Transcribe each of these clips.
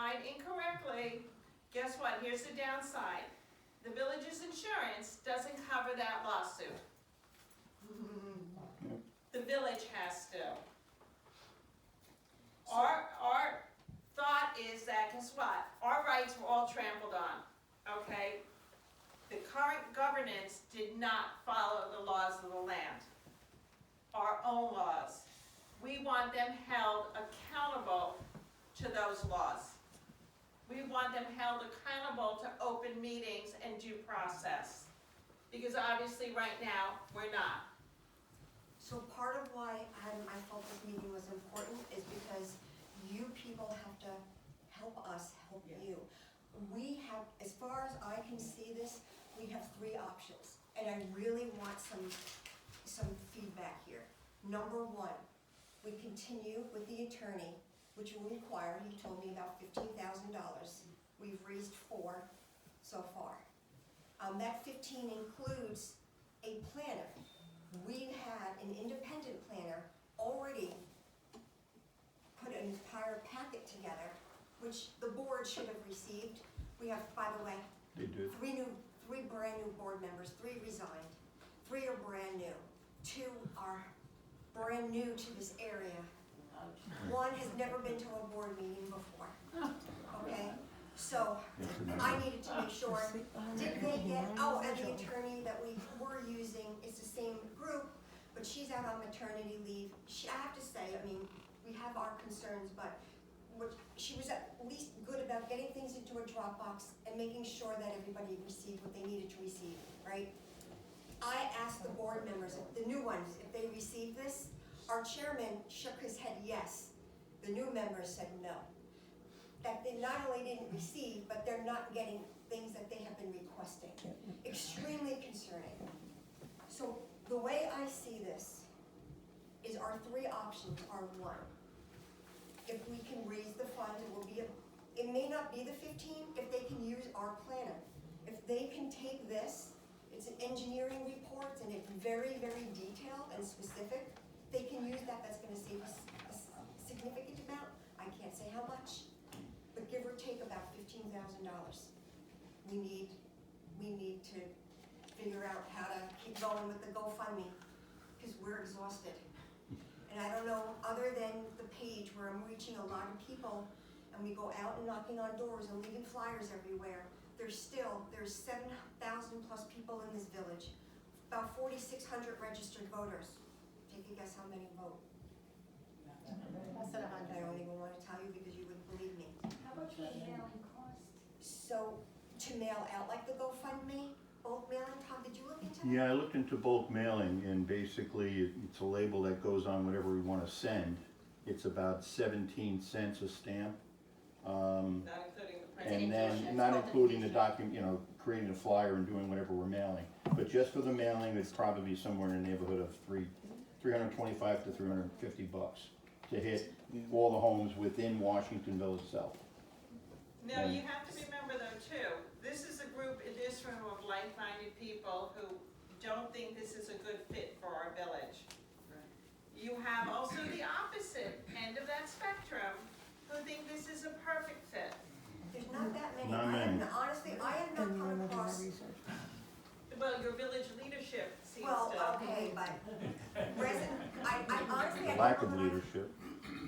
identified incorrectly, guess what? Here's the downside. The village's insurance doesn't cover that lawsuit. The village has to. Our thought is that, guess what? Our rights were all trampled on, okay? The current governance did not follow the laws of the land, our own laws. We want them held accountable to those laws. We want them held accountable to open meetings and due process. Because obviously right now, we're not. So part of why I felt this meeting was important is because you people have to help us help you. We have, as far as I can see this, we have three options. And I really want some feedback here. Number one, we continue with the attorney, which will require, he told me about $15,000. We've raised $4 so far. That 15 includes a planner. We had an independent planner already put an entire packet together, which the board should have received. We have, by the way, They do. three brand new board members, 3 resigned, 3 are brand new, 2 are brand new to this area. 1 has never been to a board meeting before, okay? So, I needed to make sure, did they get, oh, and the attorney that we were using is the same group, but she's out on maternity leave. I have to say, I mean, we have our concerns, but she was at least good about getting things into a Dropbox and making sure that everybody received what they needed to receive, right? I asked the board members, the new ones, if they received this. Our chairman shook his head yes. The new members said no. That they not only didn't receive, but they're not getting things that they have been requesting. Extremely concerning. So the way I see this is our 3 options are 1. If we can raise the funds, it may not be the 15 if they can use our planner. If they can take this, it's an engineering report and it's very, very detailed and specific. They can use that, that's gonna save us a significant amount. I can't say how much, but give or take about $15,000. We need to figure out how to keep going with the GoFundMe, because we're exhausted. And I don't know, other than the page where I'm reaching a lot of people, and we go out and knocking on doors and leaving flyers everywhere, there's 7,000 plus people in this village, about 4,600 registered voters. Take a guess how many vote? Less than 100. I don't even want to tell you because you wouldn't believe me. How much would mailing cost? So, to mail out like the GoFundMe, bulk mailing, Tom, did you look into that? Yeah, I looked into bulk mailing, and basically it's a label that goes on whatever we want to send. It's about 17 cents a stamp. Not including the print. And then, not including the document, you know, creating a flyer and doing whatever we're mailing. But just for the mailing, it's probably somewhere in the neighborhood of $325 to $350 to hit all the homes within Washingtonville itself. Now, you have to remember though too, this is a group in this room of like-minded people who don't think this is a good fit for our village. You have also the opposite end of that spectrum who think this is a perfect fit. There's not that many. Not many. Honestly, I have not come across, Well, your village leadership seems well, to. okay, but I honestly, Lack of leadership.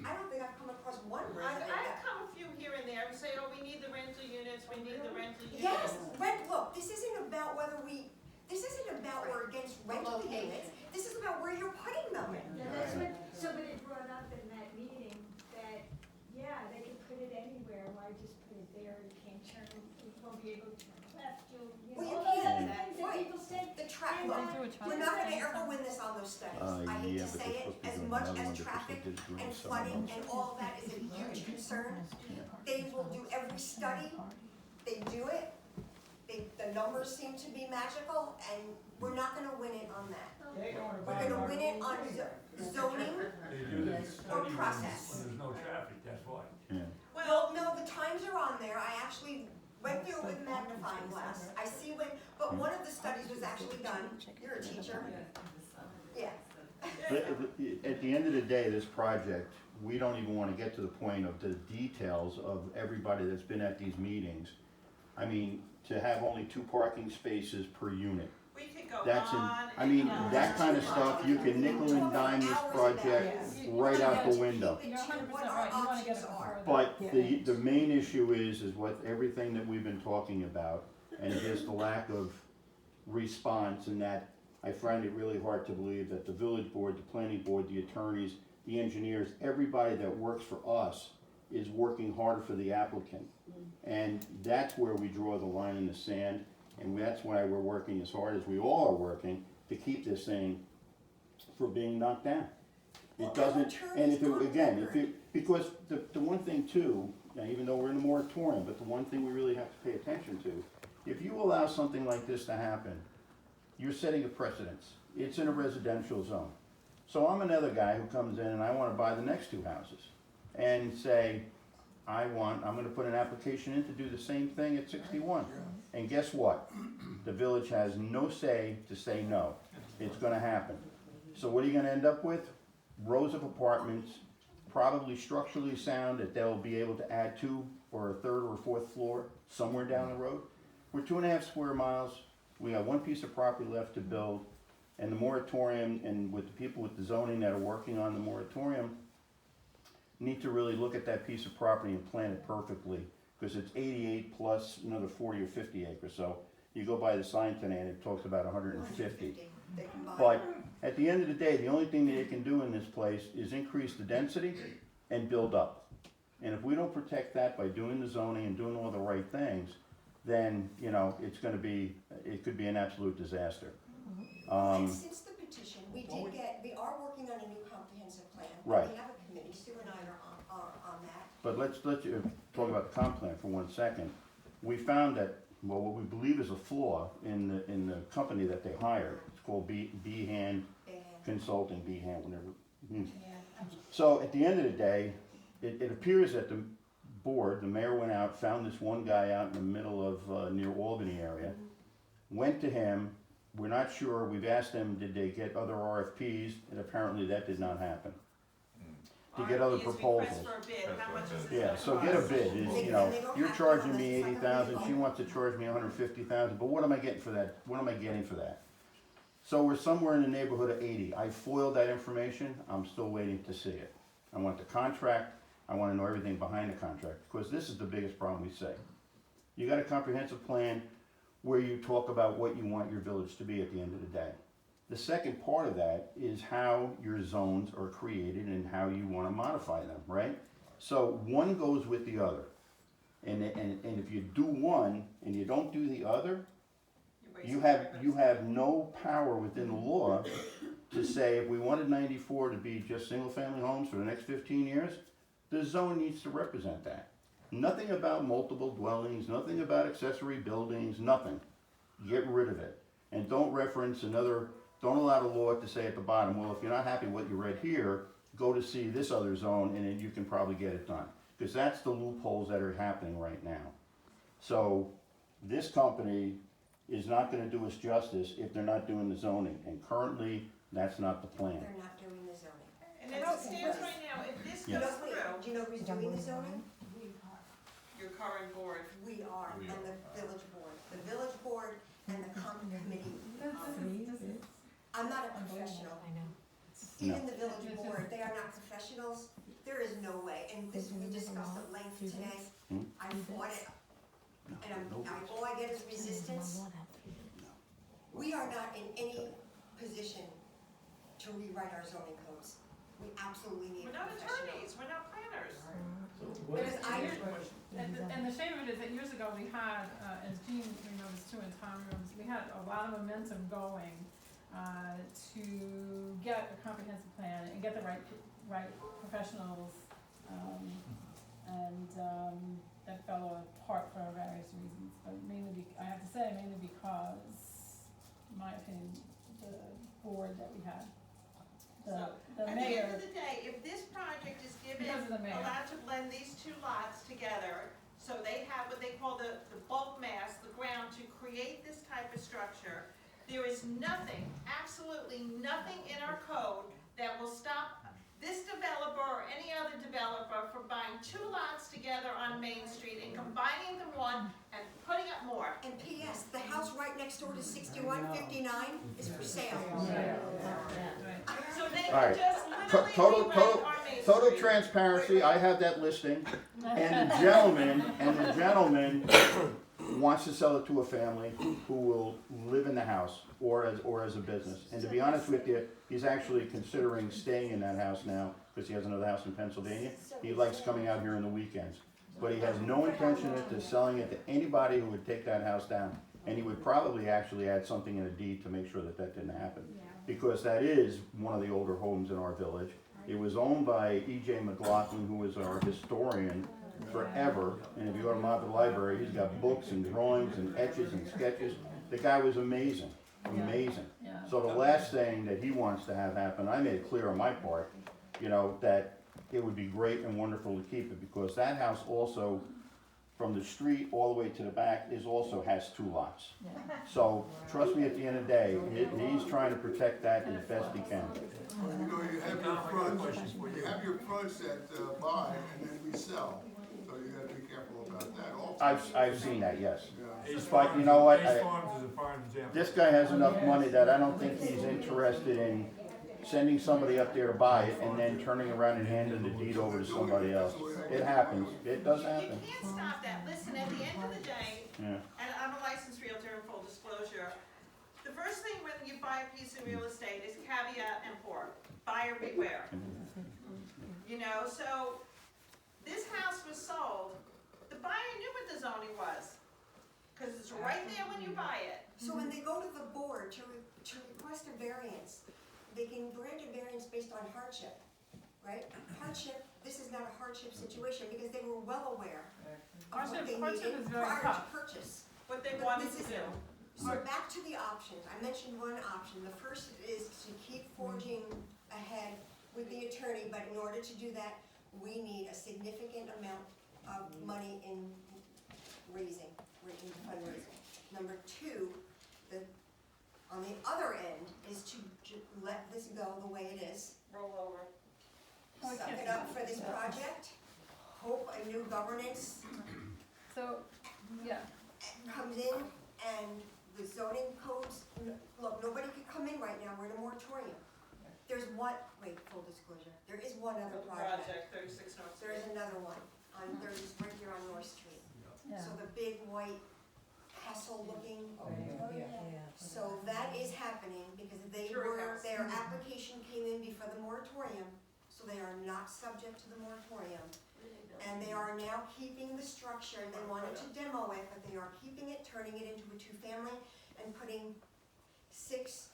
I don't think I've come across one resident I've that. come a few here and there and say, oh, we need the rental units, we need the rental units. Yes, look, this isn't about we're against rental units, this is about where you're putting them. Yeah, that's what somebody brought up in that meeting, that, yeah, they can put it anywhere, why just put it there, you can't turn, you won't be able to turn left, you Well, know, you all those can't. other things that Right. people say. The traffic, we're not gonna ever win this on those studies. I hate Yeah, to but say they're it, supposed to be as doing much another as one because traffic they did it during and the summer flooding months. and all of that is a huge concern. They will do every study, they do it, the numbers seem to be magical, and we're not gonna win it on that. We're gonna win it on zoning They do this or study process. when there's no traffic, that's why. Yeah. Well, no, the times are on there, I actually went through it with magnifying glass, I see when, but one of the studies was actually done, you're a teacher. Yeah. But at the end of the day, this project we don't even wanna get to the point of the details of everybody that's been at these meetings. I mean, to have only 2 parking spaces per unit, We could go that's on I mean, and on. that kind of stuff, you can nickel and dime this project right out the window. You're To 100% what our right, you wanna get options it are. before that. But the main issue is what everything that we've been talking about, and just the lack of response, and that I find it really hard to believe that the village board, the planning board, the attorneys, the engineers, everybody that works for us is working harder for the applicant. And that's where we draw the line in the sand, and that's why we're working as hard as we all are working to keep this thing from being knocked down. Well, It doesn't, our and if it, attorney's again, on if it, because the one thing too, now even though we're in a moratorium, but the one thing we really have to pay attention to, if you allow something like this to happen, you're setting a precedence. It's in a residential zone. So I'm another guy who comes in and I wanna buy the next 2 houses and say, I'm gonna put an application in to do the same thing at 61. And guess what? The village has no say to say no. It's gonna happen. So what are you gonna end up with? Rows of apartments, probably structurally sound that they'll be able to add to or a 3rd or 4th floor somewhere down the road. We're 2.5 square miles. We have 1 piece of property left to build, and the moratorium, and with the people with the zoning that are working on the moratorium, need to really look at that piece of property and plan it perfectly, because it's 88 plus another 40 or 50 acres. So you go by the sign today and it talks about 150. They can buy. But at the end of the day, the only thing that they can do in this place is increase the density and build up. And if we don't protect that by doing the zoning and doing all the right things, then, you know, it could be an absolute disaster. And since the petition, we are working on a new comprehensive plan. Right. We have a committee, Sue and I are on that. But let's talk about the comp plan for 1 second. We found that, well, what we believe is a flaw in the company that they hired. It's called Behan Consulting, Behan, whatever. So at the end of the day, it appears that the board, the mayor went out, found this one guy out in the middle of near Albany area, went to him. We're not sure. We've asked them, did they get other RFPs? And apparently that did not happen. To get other RFP is proposals. request for a bid. How much is this Yeah, gonna so cost? get a bid, is, you know, you're charging me 80,000, she wants to charge me 150,000, but what am I getting for that? What am I getting for that? So we're somewhere in the neighborhood of 80. I foiled that information, I'm still waiting to see it. I want the contract, I wanna know everything behind the contract, because this is the biggest problem we see. You got a comprehensive plan where you talk about what you want your village to be at the end of the day. The second part of that is how your zones are created and how you want to modify them, right? So one goes with the other. And if you do one and you don't do the other, you have no power within the law to say if we wanted 94 to be just single family homes for the next 15 years, the zone needs to represent that. Nothing about multiple dwellings, nothing about accessory buildings, nothing. Get rid of it. And don't reference don't allow the law to say at the bottom, well, if you're not happy with what you read here, go to see this other zone and then you can probably get it done. Because that's the loopholes that are happening right now. So this company is not gonna do us justice if they're not doing the zoning. And currently, that's not the plan. They're not doing the zoning. And as it stands right now, if this Yeah. goes Wait, through, do you know who's doing the zoning? your current board, We are, and the village board. The village board and the committee. I'm not a professional. Even the village board, they are not professionals. There is no way, and this we discussed at length today. I fought it, and all I get is resistance. We are not in any position to rewrite our zoning codes. We absolutely need we're a not professional. attorneys, we're not planners. And the shame of it is that years ago we had, as Jean remembers too, and Tom remembers, we had a lot of momentum going to get a comprehensive plan and get the right professionals, and that fell apart for various reasons, but mainly, I have to say, mainly because, in my opinion, the board that we had, the At the end mayor, of the day, if this project is given, Because of the mayor. allowed to blend these 2 lots together, so they have what they call the bulk mass, the ground to create this type of structure, there is nothing, absolutely nothing in our code that will stop this developer or any other developer from buying 2 lots together on Main Street and combining them one and putting up more. And P.S., the house right next door to 6159 is for sale. So they All right. can just To- literally Total, rewrite total, our Main total Street. transparency, I have that listing, and the gentleman wants to sell it to a family who will live in the house or as a business. And to be honest with you, he's actually considering staying in that house now, because he has another house in Pennsylvania. He likes coming out here on the weekends. But he has no intention of selling it to anybody who would take that house down. And he would probably actually add something in a deed to make sure that that didn't happen. Because that is one of the older homes in our village. It was owned by E.J. McLaughlin, who was our historian forever. And if you go to Monmouth Library, he's got books and drawings and etches and sketches. The guy was amazing, amazing. Yeah. So the last thing that he wants to have happen, I made it clear on my part, that it would be great and wonderful to keep it, because that house also, from the street all the way to the back, has 2 lots. So, trust me, at the end of the day, he's trying to protect that as best he can. You have your fronts that buy and then we sell, so you gotta be careful about that also. I've seen that, yes. Yeah. Ace But you Farms- know what, Ace Farms is a prime example. This guy has enough money that I don't think he's interested in sending somebody up there to buy it and then turning around and handing the deed over to somebody else. It happens, it does You happen. can't stop that. Listen, at the end of the day, Yeah. and I'm a licensed realtor in full disclosure, the first thing when you buy a piece of real estate is caveat emptor, buyer beware. So this house was sold, the buyer knew what the zoning was, because it's right there when you buy it. So when they go to the board to request a variance, they can grant a variance based on hardship, right? Hardship, this is not a hardship situation, because they were well aware of what they Hardship needed is very prior to tough. purchase. What they But wanted this to is- do. So back to the options, I mentioned one option, the first is to keep forging ahead with the attorney, but in order to do that, we need a significant amount of money in fundraising. Number 2, on the other end, is to let this go the way it is, Roll over. suck it up for this project, hope a new governance So, yeah, comes in and the zoning codes, look, nobody can come in right now, we're in a moratorium. There's one, full disclosure, there is one other project. 36 North There Street. is another one right here on North Street. yeah. So the big white castle looking, so that is happening because Sure it has. their application came in before the moratorium, so they are not subject to the moratorium. And they are now keeping the structure, they wanted to demo it, but they are keeping it, turning it into a 2-family and putting 6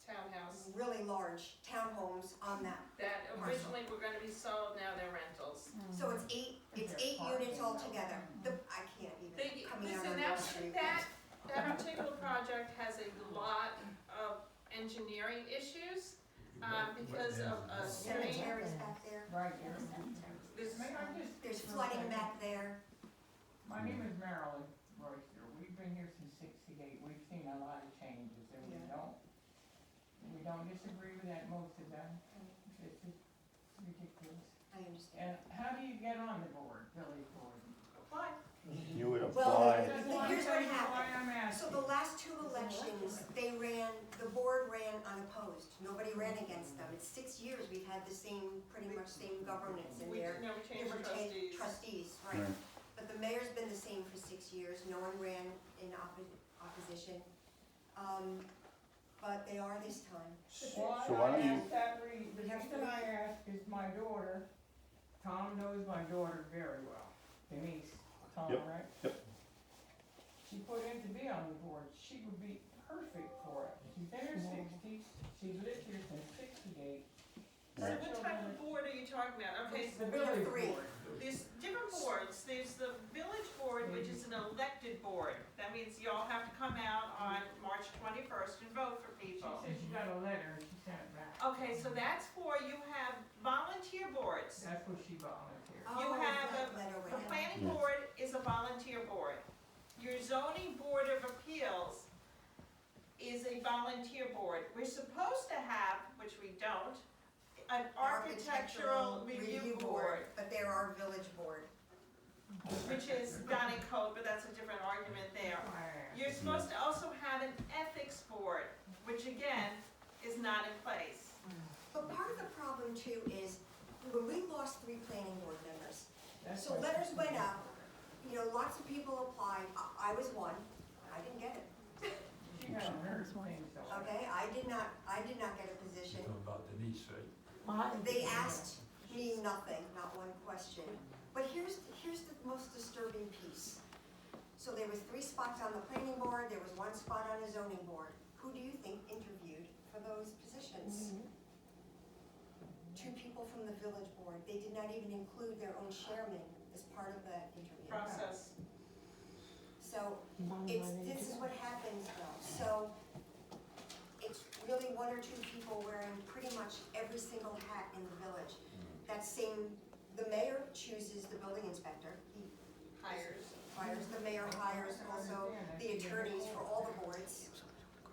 Townhouse. really large townhomes on that. That originally were gonna be sold, now they're rentals. So it's 8 units altogether. I can't They, even, coming out listen, on that, North Street. that particular project has a lot of engineering issues, because of a stream. Cemeteries back there, Right here. This- May I just- there's flooding back there. My name is Marilyn Royster. We've been here since '68. We've seen a lot of changes and we don't disagree with that, most of them. This is ridiculous. I understand. And how do you get on the board, village board? Why? You would Well, apply, That's why here's what I'm saying happened. why I'm So asking. the last 2 elections, the board ran unopposed. Nobody ran against them. It's 6 years we've had the pretty much same governance in there. No, we changed Different trustees. trustees, right. Right. But the mayor's been the same for 6 years. No one ran in opposition. But they are this time. Why So why don't I you- ask that the We have reason I ask is my daughter, Tom knows my daughter very well, Denise, Tom, Yep, right? yep. She put in to be on the board, she would be perfect for it. She's in her 60s, she's lived here since '68. So what type of board are you talking about? Okay, The so we have village 3. board. there's different boards. There's the village board, which is an elected board. That means you all have to come out on March 21st and vote for She people. said she got a letter and she sent it back. Okay, so that's for, you have volunteer boards. That's what she volunteered. Oh, have that a- letter The went out. planning Yeah. board is a volunteer board. Your zoning board of appeals is a volunteer board. We're supposed to have, which we don't, an architectural review board, But they're our village board. which is not in code, but that's a different argument there. You're supposed to also have an ethics board, which again, is not in place. But part of the problem too is, when we lost 3 planning board members, That's so why- letters went out, you know, lots of people applied, I was one, I didn't get it, She had her things though. okay? I did not get a position. Talking about Denise, right? They asked me nothing, not one question. But here's the most disturbing piece. So there was 3 spots on the planning board, there was 1 spot on the zoning board. Who do you think interviewed for those positions? 2 people from the village board. They did not even include their own chairman as part of that interview. Process. So this is what happens though. So it's really 1 or 2 people wearing pretty much every single hat in the village. The mayor chooses the building inspector. He hires, the mayor hires also the attorneys for all the boards.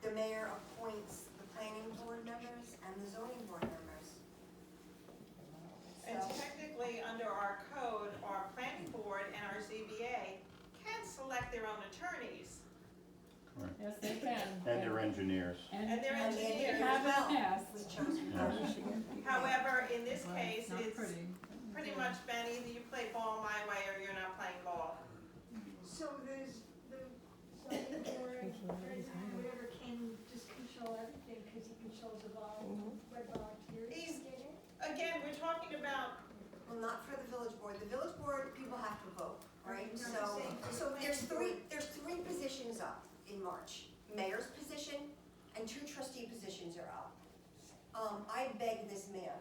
The mayor appoints the planning board members and the zoning board members. And So, technically, under our code, our planning board and our ZBA can select their own attorneys. Yes, they can. And their engineers. And they're and the engineers. engineer Have as in well the past. was chosen. However, in this Well, case, not it's pretty much been either you play ball my way or you're not playing ball. So there's the zoning board, whatever can just control everything, because he controls the what volunteers He's- get it. Again, we're talking about, Well, not for the village board. The village board, people have to vote, right? No, So, I'm saying for so the there's planning three positions up in March. Mayor's position and 2 trustee positions are up. I begged this man.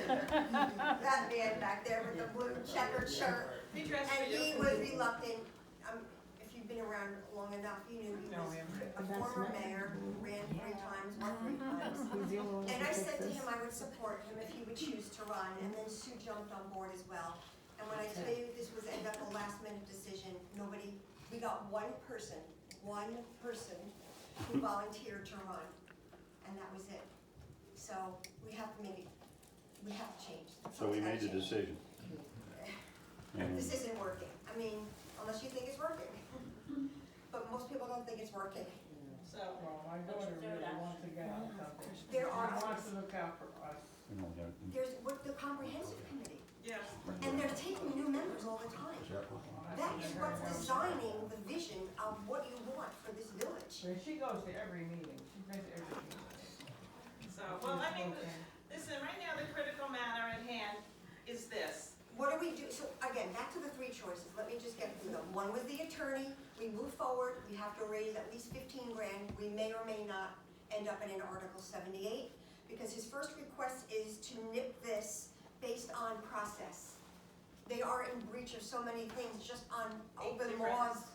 That man back there with the blue checkered shirt. he dressed And for he you. was reluctant. If you've been around long enough, you knew he No, was him. a former mayor, who ran 3 times, won 3 times. And I said to him I would support him if he would choose to run, and then Sue jumped on board as well. And when I tell you this was ended up a last minute decision, we got one person who volunteered to run, and that was it. So we have to change. So we made the decision. This isn't working. I mean, unless you think it's working. But most people don't think it's working. So, Well, my daughter really wants to get on something. There are- She wants to look out for us. There's the comprehensive committee, yes. and they're taking new members all the time. That is what's designing the vision of what you want for this village. But she goes to every meeting, she's been to every meeting. So, well, I mean, listen, right now, the critical matter at hand is this. What do we do? So again, back to the 3 choices. Let me just get through them. 1 was the attorney. We move forward. We have to raise at least 15 grand. We may or may not end up in an Article 78 because his first request is to nip this based on process. They are in breach of so many things just on open laws,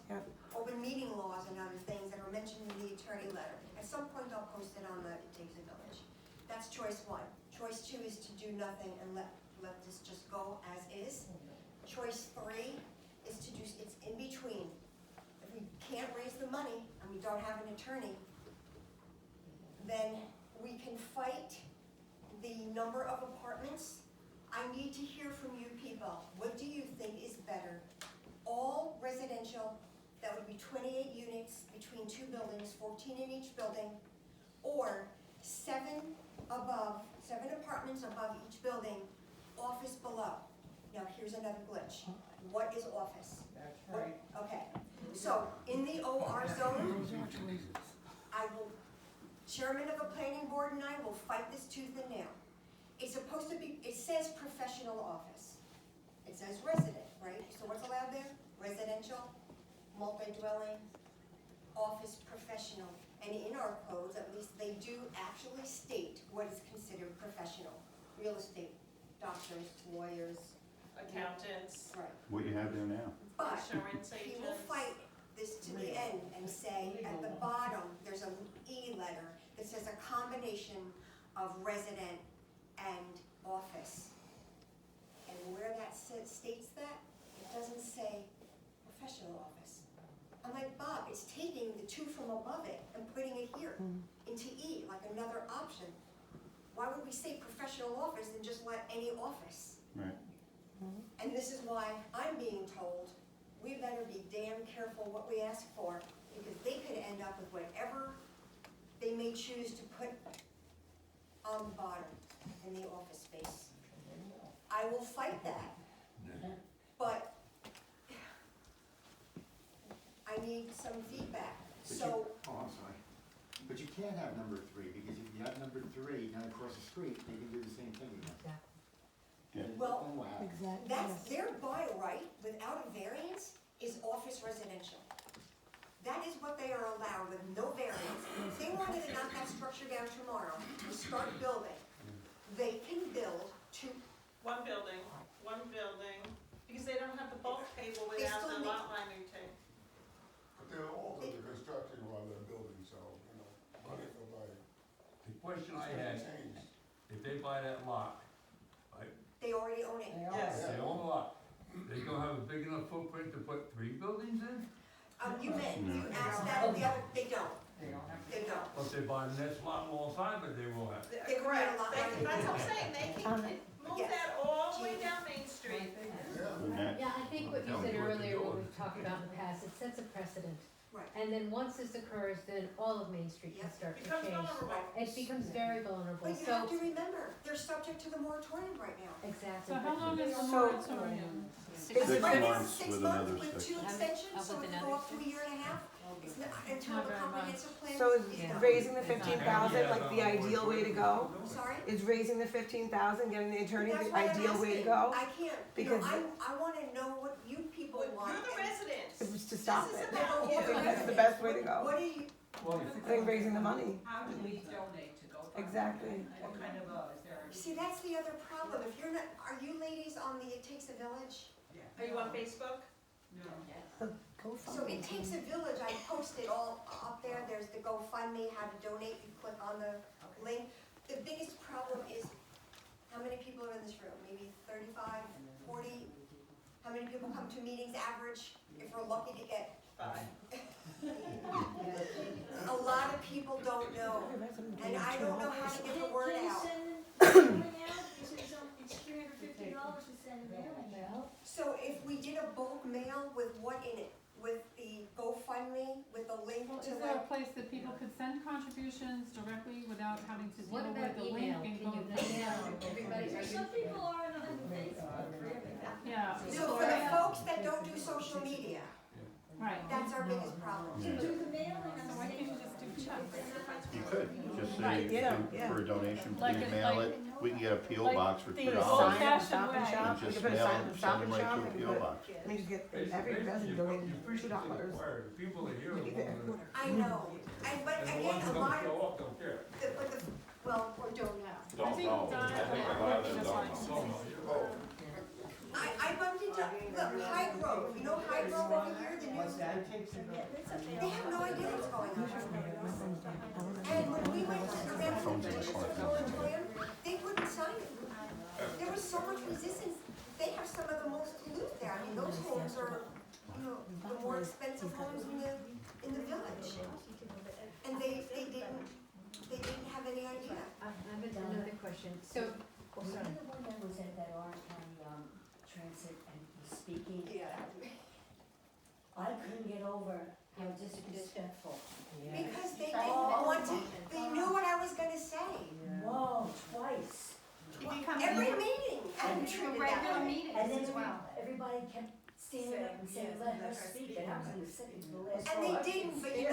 open meeting laws and other things that are mentioned in the attorney letter. At some point, I'll post it on the It Takes a Village. That's choice 1. Choice 2 is to do nothing and let this just go as is. Choice 3 is to do, it's in between. If we can't raise the money and we don't have an attorney, then we can fight the number of apartments. I need to hear from you people. What do you think is better? All residential, that would be 28 units between 2 buildings, 14 in each building, or 7 apartments above each building, office below. Now, here's another glitch. What is office? That's What- right. Okay, so in the OR zone, chairman of the planning board and I will fight this tooth and nail. It's supposed to be, it says professional office. It says resident, right? So what's allowed there? Residential, multi-dwelling, office professional. And in our codes, at least they do actually state what is considered professional. Real estate, doctors, lawyers. Accountants, Right. What you have there now? But insurance he will agents. fight this to the end and say, at the bottom, there's an E letter that says a combination of resident and office. And where that states that, it doesn't say professional office. I'm like, Bob, it's taking the 2 from above it and putting it here into E, like another option. Why would we say professional office and just let any office? Right. And this is why I'm being told, we better be damn careful what we ask for, because they could end up with whatever they may choose to put on the bottom in the office space. I will fight that, but I need some feedback, But so. Oh, I'm sorry. But you can't have number 3, because if you have number 3, now across the street, they can do the same thing again. Yeah. Well, Then what happens? that's their by right, without a variance, is office residential. That is what they are allowed with no variance. If they wanted to knock that structure down tomorrow and start building, they can build to, One building, because they don't have the bulk table They without still the need- lot line table. But they're all under construction while they're building, so, you know, money go by. The question I It's had, gonna change. if they buy that lot, right, they already own it. Yes. they own the lot, they gonna have a big enough footprint to put 3 buildings in? You asked that, and the other, they don't, They don't have to. they don't. Or if they buy the next lot alongside, but they will have. They can Correct, get a lot they, line that's what I'm table. saying, they can move Yes. that all the way down Main Street. Yeah. And that- Yeah, I think what you said earlier, what we've talked about in the past, it sets a precedent. Right. And then once this occurs, then all of Main Street can Yep. start to Becomes change. vulnerable. It becomes very vulnerable, But you have so, to remember, they're subject to the moratorium right now. exactly. So how long is the So- moratorium? 6 Right now, months 6 with months another with 6. 2 extensions, so it could go up to a year and a half. It's not, until Not the very much. comprehensive plan So is is done. raising the 15,000 like the ideal way to go? Sorry? Is raising the 15,000, getting the attorney That's the why I'm ideal way to asking. go? I can't, you know, Because I wanna know what you people Well, want. you're the and residents. It was to stop This is it. about I you. think that's the best way to go. What do you, Well, I think raising the money. How do we donate to go? Exactly. What kind of, is there a? see, that's the other problem, if you're not, are you ladies on the It Takes a Village? Are you on Facebook? No. So It Takes a Village, I posted all up there, there's the GoFundMe, how to donate, you click on the link. The biggest problem is, how many people are in this room? Maybe 35, 40? How many people come to meetings average, if we're lucky to get? 5. A lot of people don't know, and I don't know how to get the word Can you out. send it mailing out? It's $350 to send a mailing out. So if we did a bulk mail with what in it, with the GoFundMe, with the link Well, to is there a like, place that people could send contributions directly without having to What deal about with the email? link and Can go? you email everybody? Are you- Some people aren't on Facebook. Yeah, so for the folks that don't do social media, right. that's our biggest problem. To do the mailing on So the why same. can't you just do checks? You could, just Right. say, Yeah. for a donation, Like please it- mail like- it, we can get a PO like box for the $2. old Sign at the fashioned Stop and way. Shop. And We just could put a mail sign at it, the Stop send and them right Shop. to a We PO could box. Let me just get Basically, every resident donating you $2. require the people that you're the Maybe there. ones I know, but that, and the again, ones a who lot don't of, show up don't care. but the, well, or don't know. I think Donna, that's fine. I bumped into, look, High Grove, you know High Grove over here, the new, they have no idea what's going on. And when we went to the ramifications of the moratorium, they wouldn't sign it. There was so much resistance, they have some of the most pollute there, I mean, those homes are, you know, the more expensive homes in the village. And they didn't have any idea. I have another question, so, Well, you're the one that was at that Orange County, transit and was speaking. I couldn't get over how disrespectful. Because they didn't want to, they knew what I was gonna say. Whoa, twice. Every meeting, I'm treated that way. And then everybody kept standing up and saying, let her speak, and I was in the second to the last And row. they didn't, but you